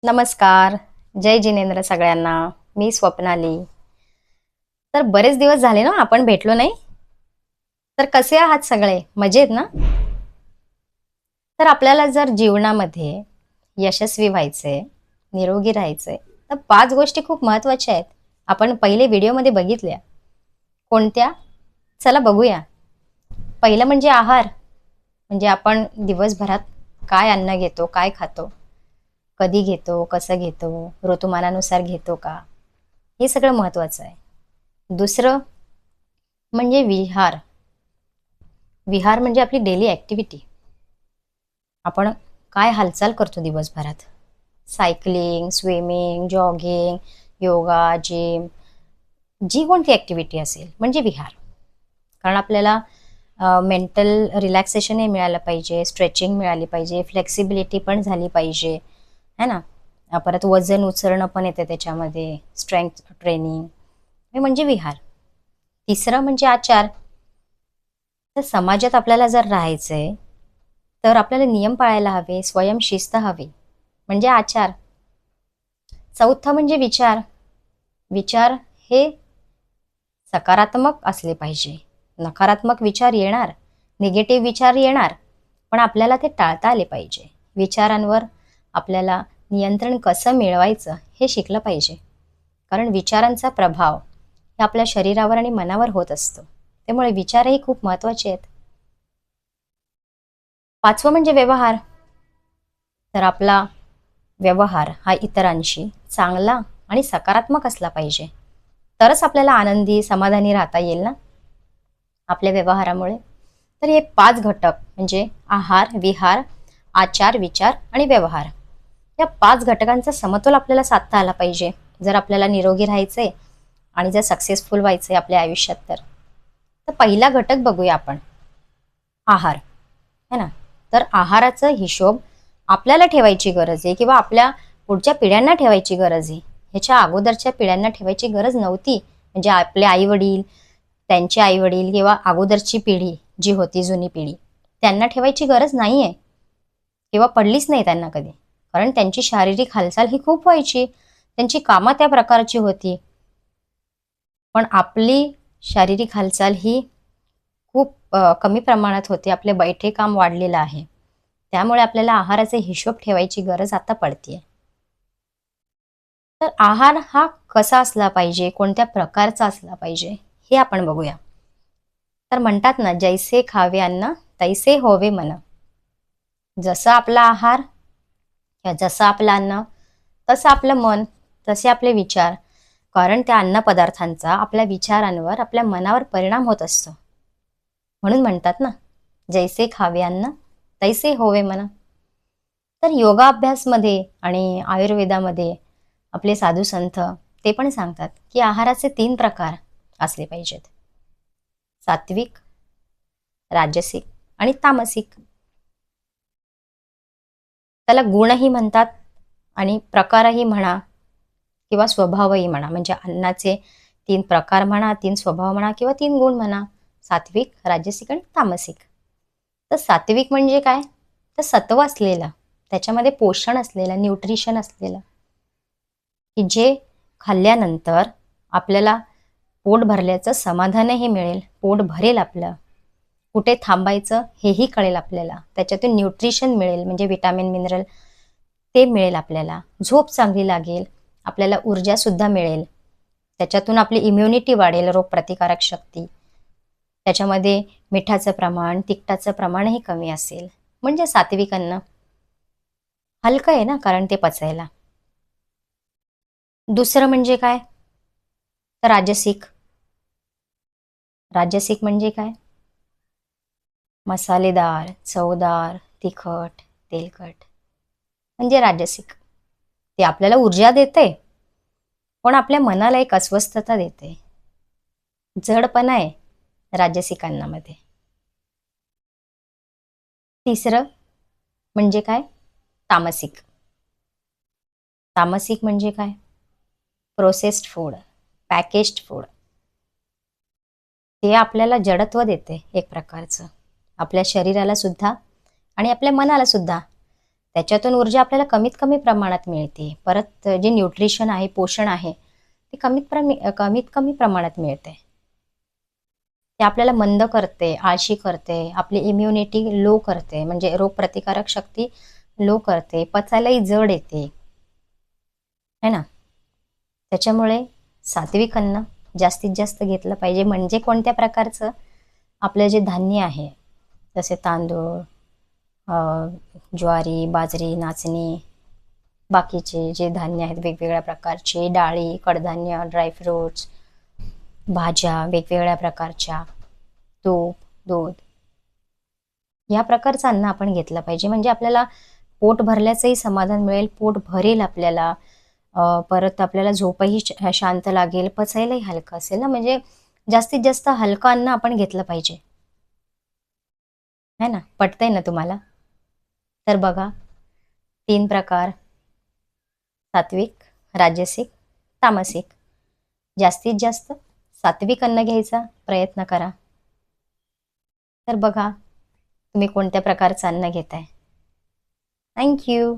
नमस्कार. जय जिनेंद्र सगळ्यांना. मी स्वप्नाली. तर बरेच दिवस झाले ना आपण भेटलो नाही. तर कसे आहात सगळे? मजेत ना? तर आपल्याला जर जीवनामध्ये यशस्वी व्हायचे, निरोगी राहायचे, तर 5 गोष्टी खूप महत्त्वाच्या आहेत. आपण पहिले व्हिडिओमध्ये बघितल्या. कोणत्या? चला बघूया. पहिलं म्हणजे आहार. म्हणजे आपण दिवसभरात काय अन्न घेतो, काय खातो, कधी घेतो, कसं घेतो, ऋतुमानानुसार घेतो का? हे सगळं महत्त्वाचं आहे. दुसरं म्हणजे विहार. विहार म्हणजे आपली डेली ॲक्टिव्हिटी. आपण काय हालचाल करतो दिवसभरात. Cycling, swimming, jogging, yoga, gym, जी कोणती ॲक्टिव्हिटी असेल म्हणजे विहार. कारण आपल्याला मेंटल रिलॅक्सेशन हे मिळालं पाहिजे, स्ट्रेचिंग मिळाली पाहिजे, फ्लेक्सिबिलिटी पण झाली पाहिजे, है ना? परत वजन उचलणं पण येते त्याच्यामध्ये, स्ट्रेंथ ट्रेनिंग, हे म्हणजे विहार. तिसरं म्हणजे आचार. तर समाजात आपल्याला जर राहायचंय तर आपल्याला नियम पाळायला हवे, स्वयंशिस्त हवी, म्हणजे आचार. चौथं म्हणजे विचार. विचार हे सकारात्मक असले पाहिजे. नकारात्मक विचार येणार, निगेटिव्ह विचार येणार, पण आपल्याला ते टाळता आले पाहिजे. विचारांवर आपल्याला नियंत्रण कसं मिळवायचं हे शिकलं पाहिजे. कारण विचारांचा प्रभाव हे आपल्या शरीरावर आणि मनावर होत असतो. त्यामुळे विचारही खूप महत्त्वाचे आहेत. पाचवं म्हणजे व्यवहार. तर आपला व्यवहार हा इतरांशी चांगला आणि सकारात्मक असला पाहिजे. तरच आपल्याला आनंदी, समाधानी राहता येईल ना आपल्या व्यवहारामुळे. तर हे 5 घटक म्हणजे आहार, विहार, आचार, विचार आणि व्यवहार, या 5 घटकांचा समतोल आपल्याला साधता आला पाहिजे जर आपल्याला निरोगी राहायचंय आणि जर सक्सेसफुल व्हायचंय आपल्या आयुष्यात. तर पहिला घटक बघूया आपण, आहार, है ना? तर आहाराचा हिशोब आपल्याला ठेवायची गरज आहे किंवा आपल्या पुढच्या पिढ्यांना ठेवायची गरज आहे. ह्याच्या अगोदरच्या पिढ्यांना ठेवायची गरज नव्हती. म्हणजे आपले आई वडील, त्यांचे आई वडील किंवा अगोदरची पिढी जी होती, जुनी पिढी, त्यांना ठेवायची गरज नाहीये किंवा पडलीच नाही त्यांना कधी. कारण त्यांची शारीरिक हालचाल ही खूप व्हायची, त्यांची कामं त्या प्रकारची होती. पण आपली शारीरिक हालचाल ही खूप कमी प्रमाणात होते. आपले बैठे काम वाढलेलं आहे. त्यामुळे आपल्याला आहाराचा हिशोब ठेवायची गरज आता पडतीये. तर आहार हा कसा असला पाहिजे, कोणत्या प्रकारचा असला पाहिजे, हे आपण बघूया. तर म्हणतात ना, जैसे खावे अन्न तैसे होवे मन. जसं आपला आहार किंवा जसं आपलं अन्न तसं आपलं मन, तसे आपले विचार. कारण त्या अन्नपदार्थांचा आपल्या विचारांवर, आपल्या मनावर परिणाम होत असतो. म्हणून म्हणतात ना, जैसे खावे अन्न तैसे होवे मन. तर योगाभ्यासमध्ये आणि आयुर्वेदामध्ये आपले साधू संत ते पण सांगतात की आहाराचे 3 प्रकार असले पाहिजेत: सात्विक, राजसिक आणि तामसिक. त्याला गुणही म्हणतात आणि प्रकारही म्हणा किंवा स्वभावही म्हणा. म्हणजे अन्नाचे 3 प्रकार म्हणा, 3 स्वभाव म्हणा किंवा 3 गुण म्हणा: सात्विक, राजसिक आणि तामसिक. तर सात्विक म्हणजे काय? तर सत्व असलेलं, त्याच्यामध्ये पोषण असलेलं, न्यूट्रिशन असलेलं, की जे खाल्ल्यानंतर आपल्याला पोट भरल्याचं समाधानही मिळेल, पोट भरेल आपलं, कुठे थांबायचं हेही कळेल आपल्याला, त्याच्यातून न्यूट्रिशन मिळेल म्हणजे विटामिन मिनरल ते मिळेल आपल्याला, झोप चांगली लागेल, आपल्याला ऊर्जासुद्धा मिळेल, त्याच्यातून आपली इम्युनिटी वाढेल, रोगप्रतिकारक शक्ती, त्याच्यामध्ये मिठाचं प्रमाण, तिखटाचं प्रमाणही कमी असेल. म्हणजे सात्विक अन्न हलकं आहे ना, कारण ते पचायला. दुसरं म्हणजे काय? तर राजसिक. राजसिक म्हणजे काय? मसालेदार, चवदार, तिखट, तेलकट, म्हणजे राजसिक. ते आपल्याला ऊर्जा देते, पण आपल्या मनाला एक अस्वस्थता देते, जडपणा आहे राजसिक अन्नामध्ये. तिसरं म्हणजे काय? तामसिक. तामसिक म्हणजे काय? Processed food, packaged food. ते आपल्याला जडत्व देते एक प्रकारचं, आपल्या शरीराला सुद्धा आणि आपल्या मनाला सुद्धा. त्याच्यातून ऊर्जा आपल्याला कमीत कमी प्रमाणात मिळते. परत जे न्यूट्रिशन आहे, पोषण आहे, ते कमीत कमी प्रमाणात मिळते. ते आपल्याला मंद करते, आळशी करते, आपली इम्युनिटी लो करते, म्हणजे रोगप्रतिकारक शक्ती लो करते, पचायलाही जड येते, है ना. त्याच्यामुळे सात्विक अन्न जास्तीत जास्त घेतलं पाहिजे. म्हणजे कोणत्या प्रकारचं? आपलं जे धान्य आहे, जसे तांदूळ, ज्वारी, बाजरी, नाचणी, बाकीचे जे धान्य आहेत वेगवेगळ्या प्रकारचे, डाळी, कडधान्य, ड्रायफ्रुट्स, भाज्या वेगवेगळ्या प्रकारच्या, तूप, दूध, या प्रकारचं अन्न आपण घेतलं पाहिजे. म्हणजे आपल्याला पोट भरल्याचंही समाधान मिळेल, पोट भरेल आपल्याला. परत आपल्याला झोपही शांत लागेल, पचायलाही हलकं असेल ना. म्हणजे जास्तीत जास्त हलकं अन्न आपण घेतलं पाहिजे, है ना. पटतंय ना तुम्हाला? तर बघा, 3 प्रकार: सात्विक, राजसिक, तामसिक. जास्तीत जास्त सात्विक अन्न घ्यायचा प्रयत्न करा. तर बघा तुम्ही कोणत्या प्रकारचं अन्न घेताय. Thank you.